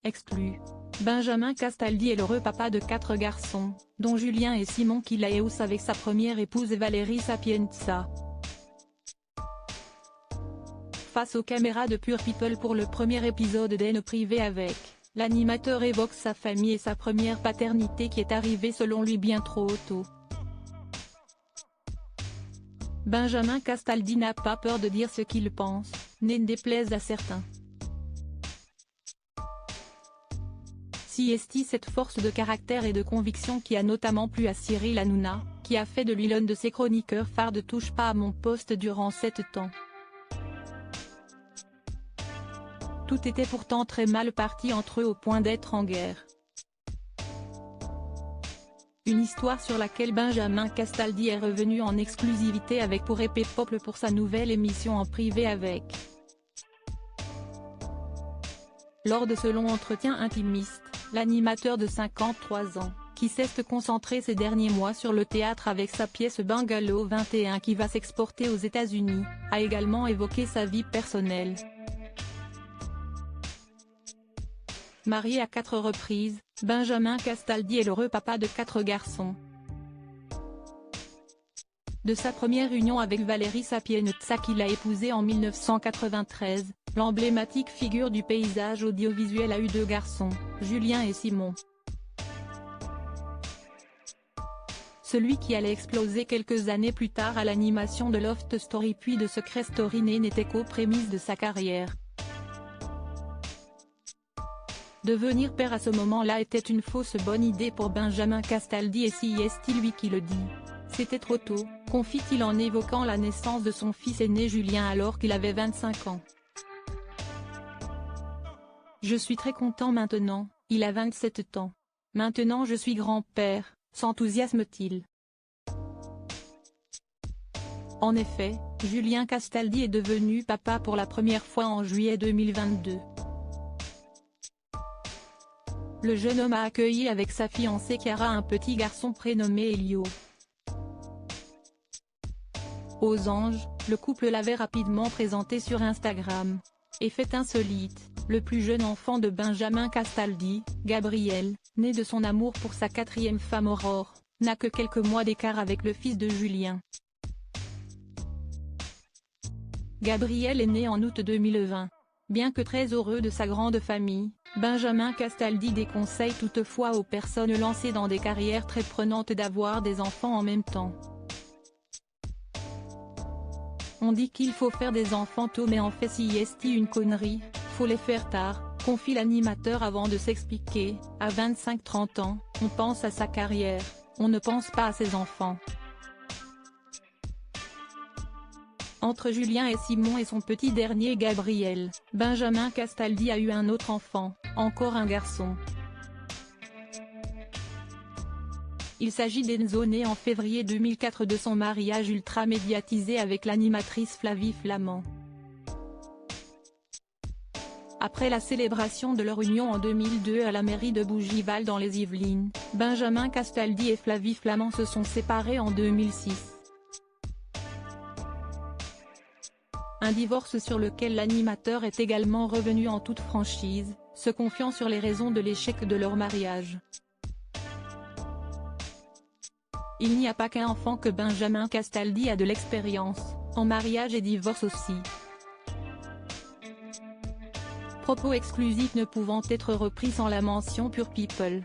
exclu. Benjamin Castaldi est l'heureux papa de 4 garçons, dont Julien et Simon qu'il a eus avec sa première épouse Valérie Sapienza. Face aux caméras de Pure People pour le premier épisode d'Haine privée avec, l'animateur évoque sa famille et sa première paternité qui est arrivée selon lui bien trop tôt. Benjamin Castaldi n'a pas peur de dire ce qu'il pense, n'en déplaise à certains. Si est-il cette force de caractère et de conviction qui a notamment plu à Cyril Hanouna, qui a fait de lui l'un de ses chroniqueurs phares de Touche pas à mon poste durant 7 ans. Tout était pourtant très mal parti entre eux au point d'être en guerre. Une histoire sur laquelle Benjamin Castaldi est revenu en exclusivité avec pour épée Peuple pour sa nouvelle émission en privé avec. Lors de ce long entretien intimiste, l'animateur de 53 ans, qui s'est concentré ces derniers mois sur le théâtre avec sa pièce Bungalow 21 qui va s'exporter aux États-Unis, a également évoqué sa vie personnelle. Marié à 4 reprises, Benjamin Castaldi est l'heureux papa de 4 garçons. De sa première union avec Valérie Sapienza qu'il a épousée en 1993, l'emblématique figure du paysage audiovisuel a eu 2 garçons, Julien et Simon. Celui qui allait exploser quelques années plus tard à l'animation de Loft Story puis de Secret Story n'était qu'aux prémices de sa carrière. Devenir père à ce moment-là était une fausse bonne idée pour Benjamin Castaldi et si est-il lui qui le dit. C'était trop tôt, confie-t-il en évoquant la naissance de son fils aîné Julien alors qu'il avait 25 ans. Je suis très content maintenant, il a 27 ans. Maintenant je suis grand-père, s'enthousiasme-t-il. En effet, Julien Castaldi est devenu papa pour la première fois en juillet 2022. Le jeune homme a accueilli avec sa fiancée Chiara un petit garçon prénommé Elio. Aux anges, le couple l'avait rapidement présenté sur Instagram. Et fait insolite, le plus jeune enfant de Benjamin Castaldi, Gabriel, né de son amour pour sa 4e femme Aurore, n'a que quelques mois d'écart avec le fils de Julien. Gabriel est né en août 2020. Bien que très heureux de sa grande famille, Benjamin Castaldi déconseille toutefois aux personnes lancées dans des carrières très prenantes d'avoir des enfants en même temps. On dit qu'il faut faire des enfants tôt mais en fait si est une connerie, faut les faire tard, confie l'animateur avant de s'expliquer. À 25-30 ans, on pense à sa carrière, on ne pense pas à ses enfants. Entre Julien et Simon et son petit dernier Gabriel, Benjamin Castaldi a eu un autre enfant, encore un garçon. Il s'agit d'Enzo né en février 2004 de son mariage ultra médiatisé avec l'animatrice Flavie Flament. Après la célébration de leur union en 2002 à la mairie de Bougival dans les Yvelines, Benjamin Castaldi et Flavie Flament se sont séparés en 2006. Un divorce sur lequel l'animateur est également revenu en toute franchise, se confiant sur les raisons de l'échec de leur mariage. Il n'y a pas qu'un enfant que Benjamin Castaldi a de l'expérience, en mariage et divorce aussi. Propos exclusifs ne pouvant être repris sans la mention Pure People.